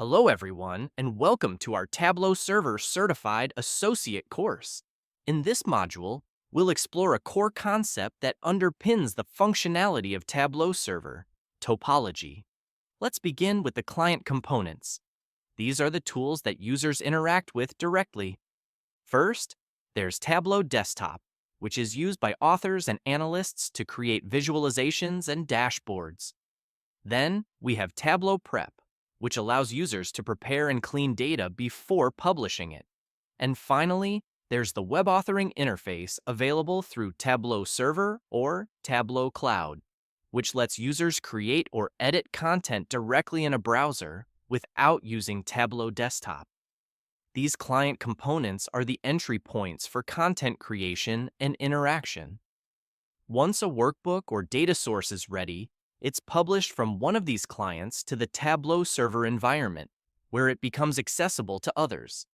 Hello, everyone, and welcome to our Tableau Server Certified Associate course. In this module, we'll explore a core concept that underpins the functionality of Tableau Server, topology. Let's begin with the client components. These are the tools that users interact with directly. First, there's Tableau Desktop, which is used by authors and analysts to create visualizations and dashboards. Then, we have Tableau Prep, which allows users to prepare and clean data before publishing it. And finally, there's the web authoring interface available through Tableau Server or Tableau Cloud, which lets users create or edit content directly in a browser without using Tableau Desktop. These client components are the entry points for content creation and interaction. Once a workbook or data source is ready, it's published from one of these clients to the Tableau server environment, where it becomes accessible to others.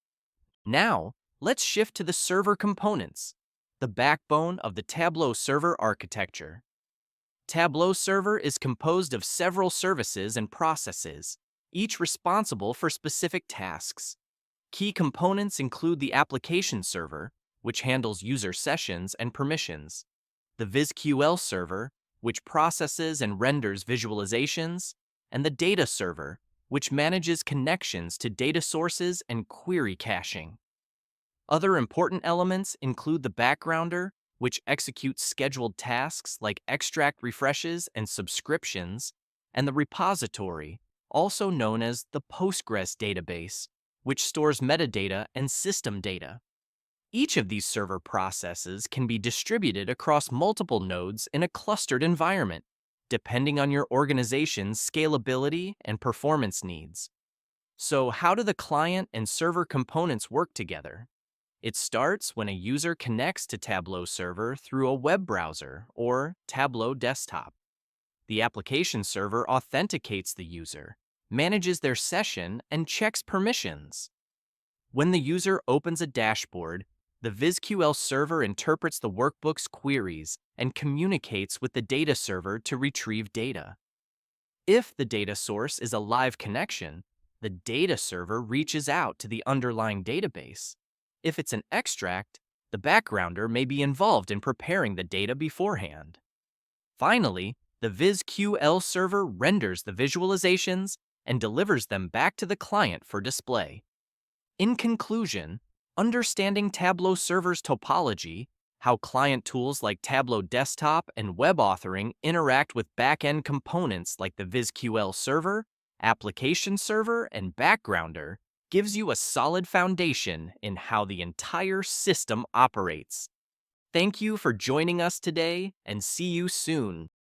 Now, let's shift to the server components, the backbone of the Tableau server architecture. Tableau server is composed of several services and processes, each responsible for specific tasks. Key components include the application server, which handles user sessions and permissions, the VizQL server, which processes and renders visualizations, and the data server, which manages connections to data sources and query caching. Other important elements include the backgrounder, which executes scheduled tasks like extract refreshes and subscriptions, and the repository, also known as the Postgres database, which stores metadata and system data. Each of these server processes can be distributed across multiple nodes in a clustered environment, depending on your organization's scalability and performance needs. So, how do the client and server components work together? It starts when a user connects to Tableau Server through a web browser or Tableau Desktop. The application server authenticates the user, manages their session, and checks permissions. When the user opens a dashboard, the VizQL server interprets the workbook's queries and communicates with the data server to retrieve data. If the data source is a live connection, the data server reaches out to the underlying database. If it's an extract, the backgrounder may be involved in preparing the data beforehand. Finally, the VizQL server renders the visualizations and delivers them back to the client for display. In conclusion, understanding Tableau Server's topology, how client tools like Tableau Desktop and web authoring interact with back-end components like the VizQL server, application server, and backgrounder, gives you a solid foundation in how the entire system operates. Thank you for joining us today, and see you soon.